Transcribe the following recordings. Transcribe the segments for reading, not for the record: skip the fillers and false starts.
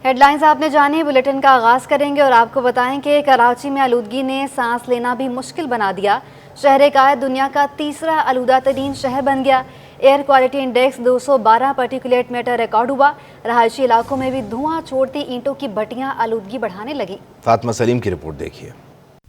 Head lines آپ نے جانی، بلیٹن کا آغاز کریں گے اور آپ کو بتائیں کہ کراچی میں آلودگی نے سانس لینا بھی مشکل بنا دیا۔ شہر قائد دنیا کا تیسرا آلودہ ترین شہر بن گیا۔ Air quality index 212 particulate matter record ہوا۔ رہائشی علاقوں میں بھی دھواں چھوڑتی اینٹوں کی بھٹیاں آلودگی بڑھانے لگی۔ فاطمہ سلیم کی رپورٹ دیکھیے۔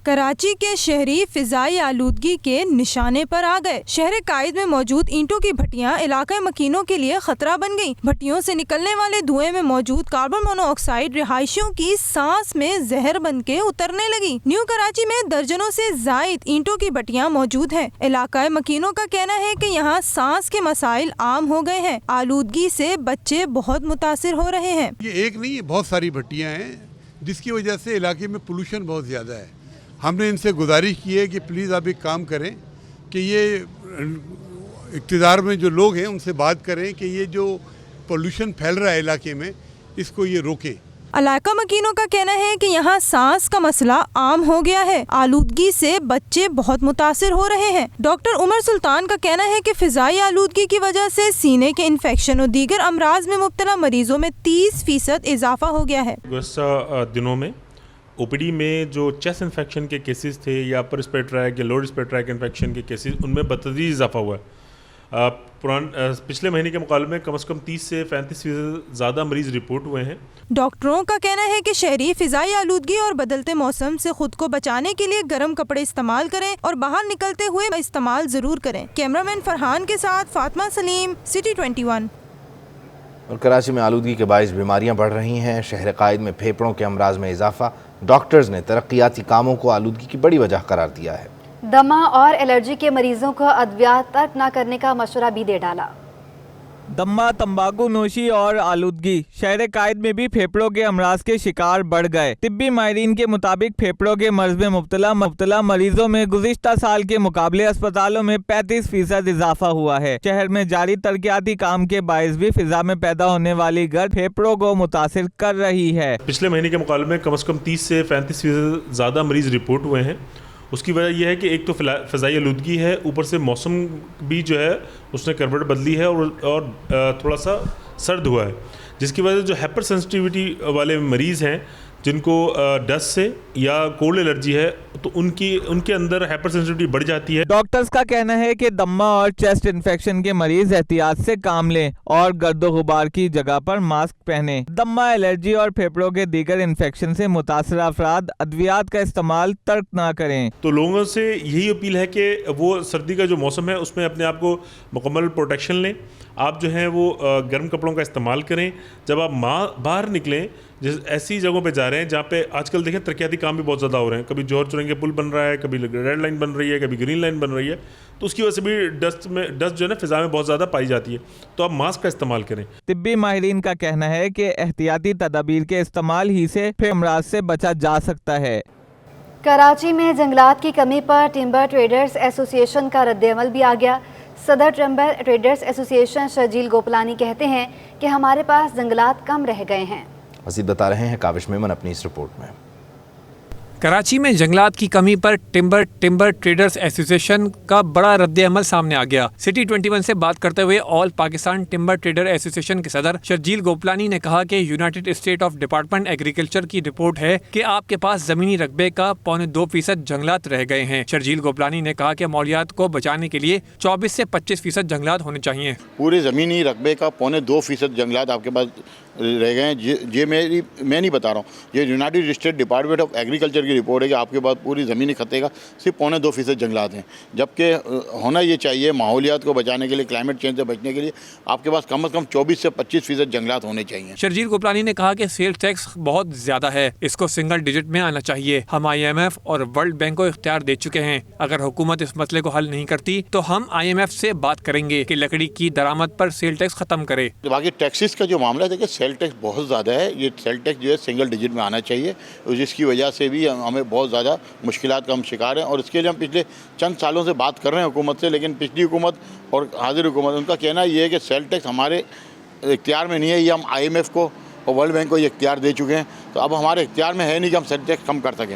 کراچی کے شہری فضائی آلودگی کے نشانے پر آ گئے۔ شہر قائد میں موجود اینٹوں کی بھٹیاں علاقہ مکینوں کے لیے خطرہ بن گئیں۔ بھٹیوں سے نکلنے والے دھوئیں میں موجود کاربن مونو آکسائیڈ رہائشیوں کی سانس میں زہر بن کے اترنے لگی۔ نیو کراچی میں درجنوں سے زائد اینٹوں کی بھٹیاں موجود ہیں۔ علاقہ مکینوں کا کہنا ہے کہ یہاں سانس کے مسائل عام ہو گئے ہیں۔ آلودگی سے بچے بہت متاثر ہو رہے ہیں۔ یہ ایک نہیں، بہت ساری بھٹیاں ہیں جس کی وجہ سے علاقے میں پولوشن بہت زیادہ ہے۔ ہم نے ان سے گزارش کی ہے کہ پلیز آپ ایک کام کریں کہ یہ اقتدار میں جو لوگ ہیں ان سے بات کریں کہ یہ جو پولوشن پھیل رہا ہے علاقے میں اس کو یہ روکیں۔ علاقہ مکینوں کا کہنا ہے کہ یہاں سانس کا مسئلہ عام ہو گیا ہے۔ آلودگی سے بچے بہت متاثر ہو رہے ہیں۔ ڈاکٹر عمر سلطان کا کہنا ہے کہ فضائی آلودگی کی وجہ سے سینے کے انفیکشن اور دیگر امراض میں مبتلا مریضوں میں 30% اضافہ ہو گیا ہے۔ گزشتہ دنوں میں او پی ڈی میں جو چیسٹ انفیکشن کے کیسز تھے یا اپر ریسپیریٹری ٹریک یا لوور ریسپیریٹری ٹریک انفیکشن کے کیسز ان میں بتدریج اضافہ ہوا ہے۔ پچھلے مہینے کے مقابلے میں کم از کم 30 سے 35% زیادہ مریض رپورٹ ہوئے ہیں۔ ڈاکٹروں کا کہنا ہے کہ شہری فضائی آلودگی اور بدلتے موسم سے خود کو بچانے کے لیے گرم کپڑے استعمال کریں اور باہر نکلتے ہوئے استعمال ضرور کریں۔ کیمرامین فرحان کے ساتھ فاطمہ سلیم، سٹی 21۔ اور کراچی میں آلودگی کے باعث بیماریاں بڑھ رہی ہیں۔ شہر قائد میں پھیپھڑوں کے امراض میں اضافہ۔ ڈاکٹرز نے ترقیاتی کاموں کو آلودگی کی بڑی وجہ قرار دیا ہے۔ دمہ اور الرجی کے مریضوں کو ادویات ترک نہ کرنے کا مشورہ بھی دے ڈالا۔ دمہ، تمباکو نوشی اور آلودگی شہر قائد میں بھی پھیپھڑوں کے امراض کے شکار بڑھ گئے۔ طبی ماہرین کے مطابق پھیپھڑوں کے مرض میں مبتلا مریضوں میں گزشتہ سال کے مقابلے اسپتالوں میں 35% اضافہ ہوا ہے۔ شہر میں جاری ترقیاتی کام کے باعث بھی فضا میں پیدا ہونے والی گرد پھیپھڑوں کو متاثر کر رہی ہے۔ پچھلے مہینے کے مقابلے میں کم از کم 30 سے 35% زیادہ مریض رپورٹ ہوئے ہیں۔ اس کی وجہ یہ ہے کہ ایک تو فضائی آلودگی ہے، اوپر سے موسم بھی جو ہے اس نے کروٹ بدلی ہے اور تھوڑا سا سرد ہوا ہے، جس کی وجہ سے جو ہائپر سینسٹیوٹی والے مریض ہیں جن کو ڈسٹ سے یا کولڈ الرجی ہے تو ان کے اندر ہائپر سینسٹیوٹی بڑھ جاتی ہے۔ ڈاکٹرز کا کہنا ہے کہ دمہ اور چیسٹ انفیکشن کے مریض احتیاط سے کام لیں اور گرد و غبار کی جگہ پر ماسک پہنیں۔ دمہ، الرجی اور پھیپھڑوں کے دیگر انفیکشن سے متاثرہ افراد ادویات کا استعمال ترک نہ کریں۔ تو لوگوں سے یہی اپیل ہے کہ وہ سردی کا جو موسم ہے اس میں اپنے آپ کو مکمل پروٹیکشن لیں۔ آپ جو ہیں وہ گرم کپڑوں کا استعمال کریں۔ جب آپ باہر نکلیں، جس ایسی جگہوں پہ جا رہے ہیں جہاں پہ آج کل دیکھیں ترقیاتی کام بھی بہت زیادہ ہو رہے ہیں، کبھی جوہر چورنگ کے پل بن رہا ہے، کبھی ریڈ لائن بن رہی ہے، کبھی گرین لائن بن رہی ہے، تو اس کی وجہ سے بھی ڈسٹ جو ہے نا فضا میں بہت زیادہ پائی جاتی ہے، تو آپ ماسک کا استعمال کریں۔ طبی ماہرین کا کہنا ہے کہ احتیاطی تدابیر کے استعمال ہی سے پھر امراض سے بچا جا سکتا ہے۔ کراچی میں جنگلات کی کمی پر ٹمبر ٹریڈرز ایسوسی ایشن کا رد عمل بھی آ گیا۔ صدر ٹمبر ٹریڈرز ایسوسی ایشن شرجیل گوپلانی کہتے ہیں کہ ہمارے پاس جنگلات کم رہ گئے ہیں۔ مزید بتا رہے ہیں کاوش میمن اپنی اس رپورٹ میں۔ کراچی میں جنگلات کی کمی پر ٹمبر ٹریڈرز ایسوسی ایشن کا بڑا رد عمل سامنے آ گیا۔ سٹی 21 سے بات کرتے ہوئے آل پاکستان ٹمبر ٹریڈر ایسوسی ایشن کے صدر شرجیل گوپلانی نے کہا کہ United state of department agriculture کی رپورٹ ہے کہ آپ کے پاس زمینی رقبے کا 2.25% جنگلات رہ گئے ہیں۔ شرجیل گوپلانی نے کہا کہ ماحولیات کو بچانے کے لیے 24 سے 25% جنگلات ہونے چاہیے۔ پورے زمینی رقبے کا 2.25% جنگلات آپ کے پاس رہ گئے ہیں۔ یہ میں نہیں بتا رہا ہوں، یہ United state department of agriculture کی رپورٹ ہے کہ آپ کے پاس پوری زمینی خطے کا صرف 2.25% جنگلات ہیں، جبکہ ہونا یہ چاہیے ماحولیات کو بچانے کے لیے، کلائمیٹ چینج سے بچنے کے لیے آپ کے پاس کم از کم 24 سے 25% جنگلات ہونے چاہیے۔ شرجیل گوپلانی نے کہا کہ سیل ٹیکس بہت زیادہ ہے، اس کو سنگل ڈیجٹ میں آنا چاہیے۔ ہم IMF اور ورلڈ بینک کو اختیار دے چکے ہیں، اگر حکومت اس مسئلے کو حل نہیں کرتی تو ہم IMF سے بات کریں گے کہ لکڑی کی درآمد پر سیل ٹیکس ختم کرے۔ باقی ٹیکسز کا جو معاملہ ہے کہ سیل ٹیکس بہت زیادہ ہے، یہ سیل ٹیکس جو ہے سنگل ڈیجٹ میں آنا چاہیے، جس کی وجہ سے بھی ہمیں بہت زیادہ مشکلات کا ہم شکار ہیں، اور اس کے لیے ہم پچھلے چند سالوں سے بات کر رہے ہیں حکومت سے، لیکن پچھلی حکومت اور حاضر حکومت ان کا کہنا یہ ہے کہ سیل ٹیکس ہمارے اختیار میں نہیں ہے، یہ ہم IMF کو اور ورلڈ بینک کو یہ اختیار دے چکے ہیں، تو اب ہمارے اختیار میں ہے نہیں کہ ہم سیل ٹیکس کم کر سکیں۔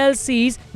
LCs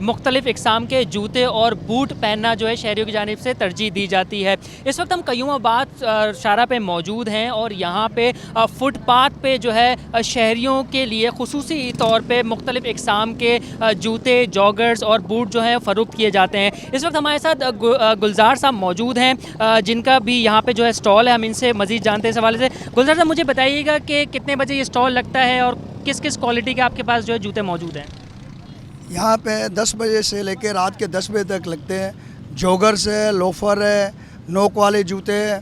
مختلف اقسام کے جوتے اور بوٹ پہننا جو ہے شہریوں کی جانب سے ترجیح دی جاتی ہے۔ اس وقت ہم قیوم آباد شاہراہ پہ موجود ہیں اور یہاں پہ فٹ پاتھ پہ جو ہے شہریوں کے لیے خصوصی طور پہ مختلف اقسام کے جوتے، جاگرز اور بوٹ جو ہیں فروخت کیے جاتے ہیں۔ اس وقت ہمارے ساتھ گلزار صاحب موجود ہیں جن کا بھی یہاں پہ جو ہے اسٹال ہے، ہم ان سے مزید جانتے ہیں اس حوالے سے۔ گلزار صاحب مجھے بتائیے گا کہ کتنے بجے یہ اسٹال لگتا ہے اور کس کس کوالٹی کے آپ کے پاس جو ہے جوتے موجود ہیں؟ یہاں پہ 10 بجے سے لے کے رات کے 10 بجے تک لگتے ہیں۔ جوگرز ہے، لوفر ہے، نوک والے جوتے ہیں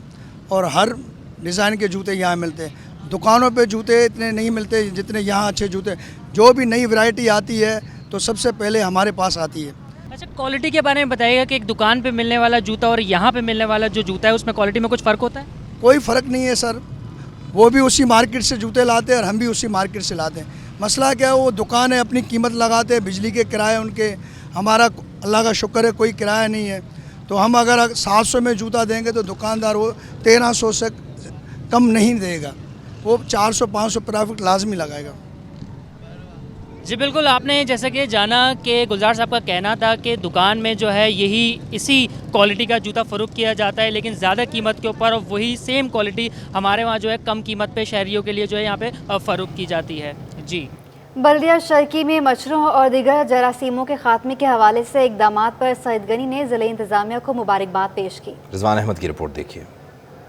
اور ہر ڈیزائن کے جوتے یہاں ملتے ہیں۔ دکانوں پہ جوتے اتنے نہیں ملتے جتنے یہاں اچھے جوتے۔ جو بھی نئی ورائٹی آتی ہے تو سب سے پہلے ہمارے پاس آتی ہے۔ اچھا، کوالٹی کے بارے میں بتائیے گا کہ ایک دکان پہ ملنے والا جوتا اور یہاں پہ ملنے والا جو جوتا ہے اس میں کوالٹی میں کچھ فرق ہوتا ہے؟ کوئی فرق نہیں ہے سر، وہ بھی اسی مارکیٹ سے جوتے لاتے ہیں اور ہم بھی اسی مارکیٹ سے لاتے ہیں۔ مسئلہ کیا ہے، وہ دکان ہے اپنی قیمت لگاتے ہیں، بجلی کے کرائے ان کے، ہمارا اللہ کا شکر ہے کوئی کرایہ نہیں ہے، تو ہم اگر 700 میں جوتا دیں گے تو دکاندار وہ 1300 سے کم نہیں دے گا، وہ 400-500 پرافٹ لازمی لگائے گا۔ جی بالکل، آپ نے جیسا کہ جانا کہ گلزار صاحب کا کہنا تھا کہ دکان میں جو ہے اسی کوالٹی کا جوتا فروخت کیا جاتا ہے، لیکن زیادہ قیمت کے اوپر وہی سیم کوالٹی ہمارے وہاں جو ہے کم قیمت پہ شہریوں کے لیے جو ہے یہاں پہ فروخت کی جاتی ہے۔ جی، بلدیہ شرکی میں مچھروں اور دیگر جراثیموں کے خاتمے کے حوالے سے اقدامات پر سعید غنی نے ضلع انتظامیہ کو مبارکباد پیش کی۔ رضوان احمد کی رپورٹ دیکھیے۔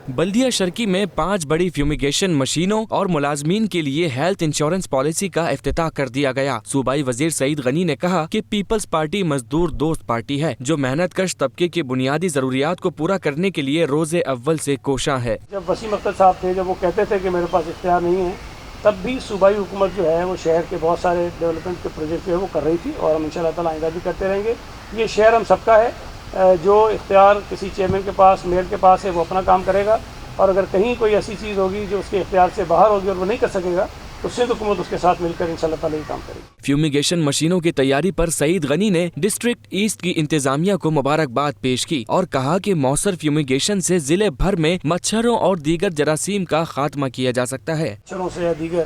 بلدیہ شرکی میں 5 بڑی فیومیگیشن مشینوں اور ملازمین کے لیے ہیلتھ انشورنس پالیسی کا افتتاح کر دیا گیا۔ صوبائی وزیر سعید غنی نے کہا کہ پیپلز پارٹی مزدور دوست پارٹی ہے جو محنت کش طبقے کی بنیادی ضروریات کو پورا کرنے کے لیے روز اول سے کوشاں ہے۔ جب وسیم اختر صاحب تھے، جب وہ کہتے تھے کہ میرے پاس اختیار نہیں ہے، تب بھی صوبائی حکومت جو ہے وہ شہر کے بہت سارے ڈیولپمنٹ کے پروجیکٹ جو ہے وہ کر رہی تھی اور ہم انشاءاللہ تعالیٰ آئندہ بھی کرتے رہیں گے۔ یہ شہر ہم سب کا ہے، جو اختیار کسی چیئرمین کے پاس، میئر کے پاس ہے، وہ اپنا کام کرے گا، اور اگر کہیں کوئی ایسی چیز ہوگی جو اس کے اختیار سے باہر ہوگی اور وہ نہیں کر سکے گا تو سندھ حکومت اس کے ساتھ مل کر انشاءاللہ تعالیٰ یہ کام کرے گی۔ فیومیگیشن مشینوں کی تیاری پر سعید غنی نے ڈسٹرکٹ ایسٹ کی انتظامیہ کو مبارکباد پیش کی اور کہا کہ مؤثر فیومیگیشن سے ضلع بھر میں مچھروں اور دیگر جراثیم کا خاتمہ کیا جا سکتا ہے۔ مچھروں سے یا دیگر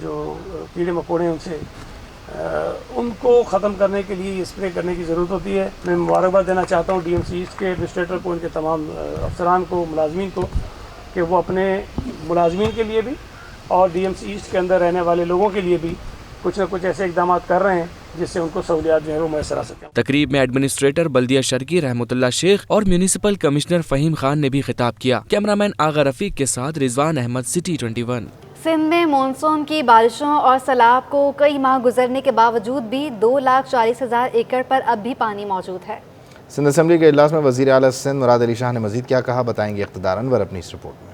جو کیڑے مکوڑے ان سے ان کو ختم کرنے کے لیے اسپرے کرنے کی ضرورت ہوتی ہے۔ میں مبارکباد دینا چاہتا ہوں ڈی ایم سی ایسٹ کے ایڈمنسٹریٹر کو، ان کے تمام افسران کو، ملازمین کو، کہ وہ اپنے ملازمین کے لیے بھی اور ڈی ایم سی ایسٹ کے اندر رہنے والے لوگوں کے لیے بھی کچھ نہ کچھ ایسے اقدامات کر رہے ہیں جس سے ان کو سہولیات جو ہے وہ میسر آ سکیں۔ تقریب میں ایڈمنسٹریٹر بلدیہ شرکی رحمت اللہ شیخ اور میونسپل کمشنر فہیم خان نے بھی خطاب کیا۔ کیمرامین آغا رفیق کے ساتھ رضوان احمد، سٹی 21۔ سندھ میں مونسون کی بارشوں اور سیلاب کو کئی ماہ گزرنے کے باوجود بھی 2,40,000 ایکڑ پر اب بھی پانی موجود ہے۔ سندھ اسمبلی کے اجلاس میں وزیر اعلیٰ سندھ مراد علی شاہ نے مزید کیا کہا، بتائیں گے اقتدار انور اپنی اس رپورٹ میں۔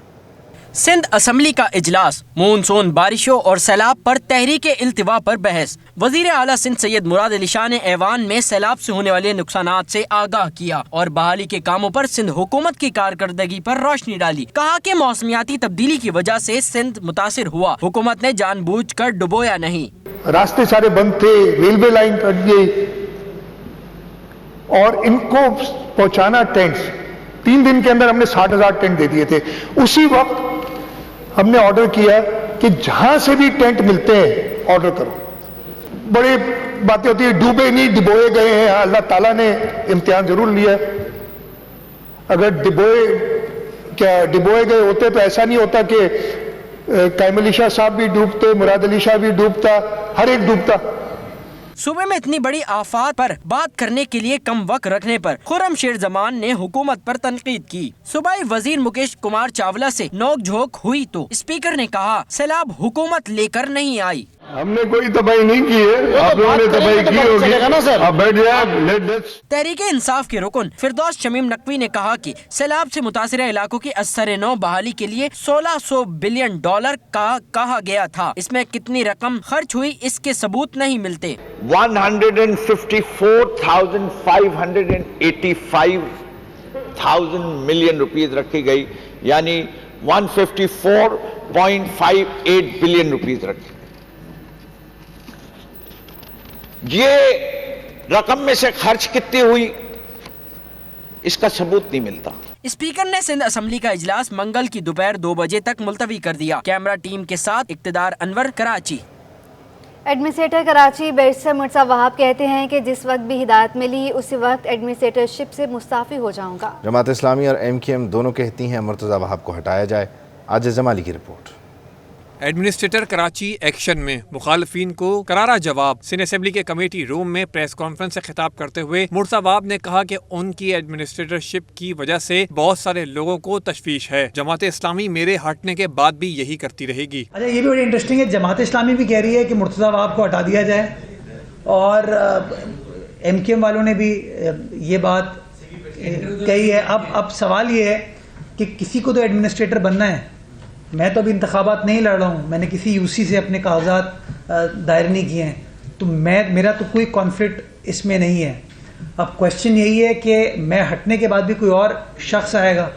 سندھ اسمبلی کا اجلاس، مونسون بارشوں اور سیلاب پر تحریک التوا پر بحث۔ وزیر اعلیٰ سندھ سید مراد علی شاہ نے ایوان میں سیلاب سے ہونے والے نقصانات سے آگاہ کیا اور بحالی کے کاموں پر سندھ حکومت کی کارکردگی پر روشنی ڈالی۔ کہا کہ موسمیاتی تبدیلی کی وجہ سے سندھ متاثر ہوا، حکومت نے جان بوجھ کر ڈبویا نہیں۔ راستے سارے بند تھے، ریلوے لائن کٹ گئی اور ان کو پہنچانا ٹینٹس 3 دن کے اندر ہم نے 60,000 ٹینٹ دے دیے تھے۔ اسی وقت ہم نے آرڈر کیا کہ جہاں سے بھی ٹینٹ ملتے ہیں آرڈر کرو۔ بڑی باتیں ہوتی ہیں، ڈوبے نہیں ڈبوئے گئے ہیں، اللہ تعالیٰ نے امتحان ضرور لیا۔ اگر ڈبوئے گئے ہوتے تو ایسا نہیں ہوتا کہ قائم علی شاہ صاحب بھی ڈوبتے، مراد علی شاہ بھی ڈوبتا، ہر ایک ڈوبتا۔ صوبے میں اتنی بڑی آفات پر بات کرنے کے لیے کم وقت رکھنے پر خرم شیر زمان نے حکومت پر تنقید کی۔ صوبائی وزیر مکیش کمار چاولہ سے نوک جھوک ہوئی تو اسپیکر نے کہا سیلاب حکومت لے کر نہیں آئی۔ ہم نے کوئی تباہی نہیں کی ہے، آپ لوگوں نے تباہی کی ہوگی، آپ بیٹھ جائیں۔ تحریک انصاف کے رکن فردوس شمیم نقوی نے کہا کہ سیلاب سے متاثرہ علاقوں کی اثر نو بحالی کے لیے $1600 بلین کا کہا گیا تھا، اس میں کتنی رقم خرچ ہوئی اس کے ثبوت نہیں ملتے۔ 154,585,000 ملین روپیز رکھی گئی، یعنی 154.58 بلین روپیز رکھی۔ یہ رقم میں سے خرچ کتنی ہوئی اس کا ثبوت نہیں ملتا۔ اسپیکر نے سندھ اسمبلی کا اجلاس منگل کی دوپہر 2 بجے تک ملتوی کر دیا. کیمرہ ٹیم کے ساتھ اقتدار انور، کراچی. ایڈمنسٹریٹر کراچی بیرسٹر مرتضیٰ وہاب کہتے ہیں کہ جس وقت بھی ہدایت ملی اسی وقت ایڈمنسٹریٹر شپ سے مستعفی ہو جاؤں گا. جماعت اسلامی اور MKM دونوں کہتی ہیں مرتضیٰ وہاب کو ہٹایا جائے. عاجز جمالی کی رپورٹ. ایڈمنسٹریٹر کراچی ایکشن میں مخالفین کو کرارا جواب. سندھ اسمبلی کے کمیٹی روم میں پریس کانفرنس سے خطاب کرتے ہوئے مرتضیٰ وہاب نے کہا کہ ان کی ایڈمنسٹریٹر شپ کی وجہ سے بہت سارے لوگوں کو تشویش ہے. جماعت اسلامی میرے ہٹنے کے بعد بھی یہی کرتی رہے گی. اچھا، یہ بھی بڑی انٹرسٹنگ ہے. جماعت اسلامی بھی کہہ رہی ہے کہ مرتضیٰ وہاب کو ہٹا دیا جائے اور MKM والوں نے بھی یہ بات کہی ہے. اب سوال یہ ہے کہ کسی کو تو ایڈمنسٹریٹر بننا ہے. میں تو ابھی انتخابات نہیں لڑ رہا ہوں، میں نے کسی UC سے اپنے کاغذات دائر نہیں کیے ہیں، تو میرا تو کوئی کانفلکٹ اس میں نہیں ہے. اب کویشچن یہی ہے کہ میں ہٹنے کے بعد بھی کوئی اور شخص آئے گا،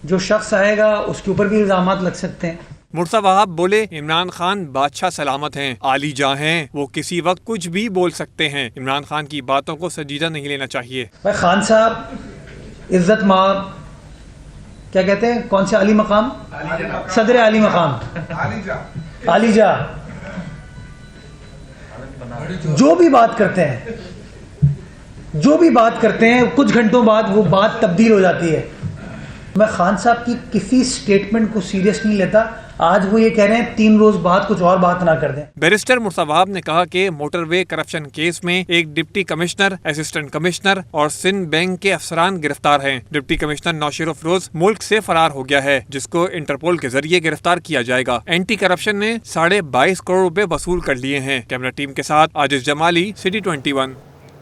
جو شخص آئے گا اس کے اوپر بھی الزامات لگ سکتے ہیں. مرتضیٰ وہاب بولے عمران خان بادشاہ سلامت ہیں، عالی جاں ہیں، وہ کسی وقت کچھ بھی بول سکتے ہیں. عمران خان کی باتوں کو سنجیدہ نہیں لینا چاہیے. بھائی خان صاحب عزت مآب کیا کہتے ہیں، کون سے عالی مقام، صدر عالی مقام، عالی جا، جو بھی بات کرتے ہیں کچھ گھنٹوں بعد وہ بات تبدیل ہو جاتی ہے. میں خان صاحب کی کسی سٹیٹمنٹ کو سیریس نہیں لیتا. آج وہ یہ کہہ رہے ہیں 3 روز بعد کچھ اور بات نہ کر دیں. بیرسٹر مرتضیٰ وہاب نے کہا کہ موٹر وے کرپشن کیس میں ایک ڈپٹی کمشنر، اسسٹنٹ کمشنر اور سندھ بینک کے افسران گرفتار ہیں. ڈپٹی کمشنر نوشیر افروز ملک سے فرار ہو گیا ہے، جس کو انٹرپول کے ذریعے گرفتار کیا جائے گا. اینٹی کرپشن نے 22.5 کروڑ روپے وصول کر لیے ہیں. کیمرہ ٹیم کے ساتھ عاجز جمالی، سٹی 21.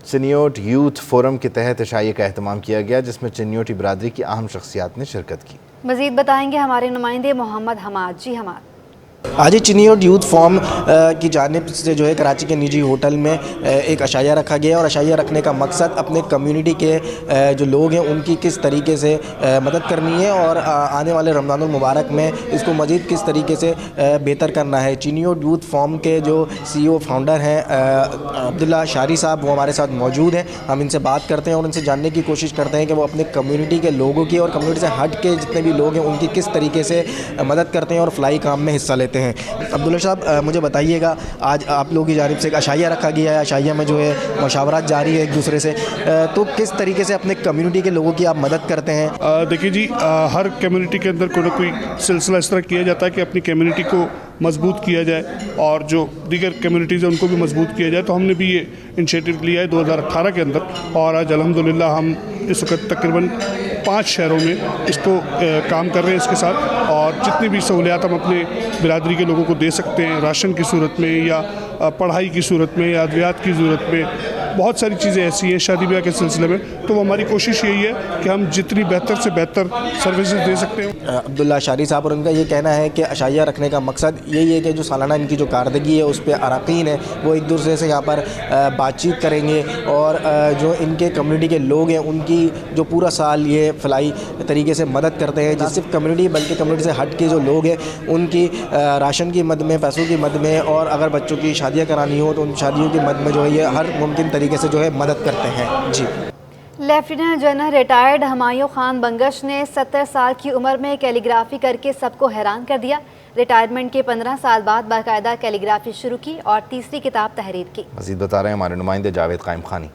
چنیوٹ یوتھ فورم کے تحت عشائیے کا اہتمام کیا گیا، جس میں چنیوٹی برادری کی اہم شخصیات نے شرکت کی. مزید بتائیں گے ہمارے نمائندے محمد حماد. جی حماد. آج چنیوٹ یوتھ فورم کی جانب سے جو ہے کراچی کے نجی ہوٹل میں ایک عشائیہ رکھا گیا، اور عشائیہ رکھنے کا مقصد اپنے کمیونٹی کے جو لوگ ہیں ان کی کس طریقے سے مدد کرنی ہے اور آنے والے رمضان المبارک میں اس کو مزید کس طریقے سے بہتر کرنا ہے. چنیوٹ یوتھ فورم کے جو CEO فاؤنڈر ہیں عبداللہ شاری صاحب، وہ ہمارے ساتھ موجود ہیں. ہم ان سے بات کرتے ہیں اور ان سے جاننے کی کوشش کرتے ہیں کہ وہ اپنے کمیونٹی کے لوگوں کی اور کمیونٹی سے ہٹ کے جتنے بھی لوگ ہیں ان کی کس طریقے سے مدد کرتے ہیں اور فلاحی کام میں حصہ لیتے ہیں. عبداللہ صاحب، مجھے بتائیے گا، آج آپ لوگوں کی جانب سے ایک عشائیہ رکھا گیا ہے، عشائیہ میں جو ہے مشاورات جاری ہے ایک دوسرے سے، تو کس طریقے سے اپنے کمیونٹی کے لوگوں کی آپ مدد کرتے ہیں؟ دیکھیے جی، ہر کمیونٹی کے اندر کوئی نہ کوئی سلسلہ اس طرح کیا جاتا ہے کہ اپنی کمیونٹی کو مضبوط کیا جائے اور جو دیگر کمیونٹیز ہیں ان کو بھی مضبوط کیا جائے. تو ہم نے بھی یہ انیشیٹو لیا ہے 2018 کے اندر، اور آج الحمدللہ ہم اس وقت تقریباً 5 شہروں میں اس کو کام کر رہے ہیں اس کے ساتھ. اور جتنی بھی سہولیات ہم اپنے برادری کے لوگوں کو دے سکتے ہیں، راشن کی صورت میں یا پڑھائی کی صورت میں یا ادویات کی صورت میں، بہت ساری چیزیں ایسی ہیں شادی بیاہ کے سلسلے میں، تو ہماری کوشش یہی ہے کہ ہم جتنی بہتر سے بہتر سروسز دے سکتے ہیں. عبداللہ شاری صاحب اور ان کا یہ کہنا ہے کہ عشائیہ رکھنے کا مقصد یہی ہے کہ جو سالانہ ان کی جو کارکردگی ہے اس پہ اراکین ہیں وہ ایک دوسرے سے یہاں پر بات چیت کریں گے، اور جو ان کے کمیونٹی کے لوگ ہیں ان کی جو پورا سال یہ فلاحی طریقے سے مدد کرتے ہیں، جس صرف کمیونٹی بلکہ کمیونٹی سے ہٹ کے جو لوگ ہیں ان کی راشن کی مد میں، پیسوں کی مد میں، اور اگر بچوں کی شادیاں کرانی ہو تو ان شادیوں کی مد میں جو ہے یہ ہر ممکن طریقے سے جو ہے مدد کرتے ہیں. جی. Lieutenant general retired Humayun Khan Bangash نے 70 سال کی عمر میں کیلیگرافی کر کے سب کو حیران کر دیا. ریٹائرمنٹ کے 15 سال بعد باقاعدہ کیلیگرافی شروع کی اور تیسری کتاب تحریر کی. مزید بتا رہے ہیں ہمارے نمائندے جاوید قائم خانی.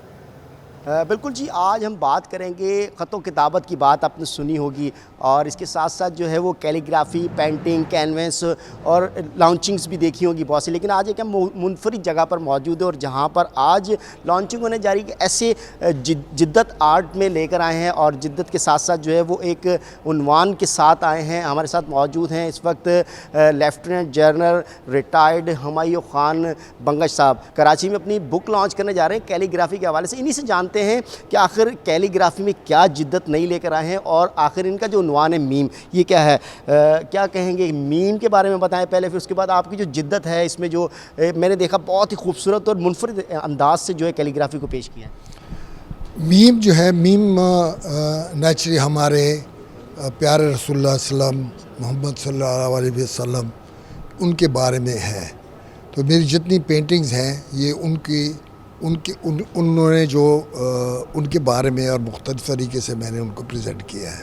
بالکل جی، آج ہم بات کریں گے خط و کتابت کی. بات آپ نے سنی ہوگی، اور اس کے ساتھ ساتھ جو ہے وہ کیلیگرافی، پینٹنگ، کینوس اور لانچنگز بھی دیکھی ہوگی بہت سی. لیکن آج ایک ہم منفرد جگہ پر موجود ہے، اور جہاں پر آج لانچنگ ہونے جا رہی ہے. ایسے جدت آرٹ میں لے کر آئے ہیں، اور جدت کے ساتھ ساتھ جو ہے وہ ایک عنوان کے ساتھ آئے ہیں. ہمارے ساتھ موجود ہیں اس وقت lieutenant general retired Humayun Khan Bangash صاحب. کراچی میں اپنی بک لانچ کرنے جا رہے ہیں کیلیگرافی کے حوالے سے. انہی سے جانتے ہیں کہ آخر کیلیگرافی میں کیا جدت نہیں لے کر آئے ہیں، اور آخر ان کا جو عنوان ہے میم، یہ کیا ہے، کیا کہیں گے میم کے بارے میں بتائیں پہلے، پھر اس کے بعد آپ کی جو جدت ہے اس میں جو میں نے دیکھا بہت ہی خوبصورت اور منفرد انداز سے جو ہے کیلیگرافی کو پیش کیا ہے. میم جو ہے، میم نیچرلی ہمارے پیارے رسول اللہ صلی اللہ علیہ وسلم، محمد صلی اللہ علیہ وسلم، ان کے بارے میں ہے. تو میری جتنی پینٹنگز ہیں یہ انہوں نے جو ان کے بارے میں اور مختلف طریقے سے میں نے ان کو پریزنٹ کیا ہے.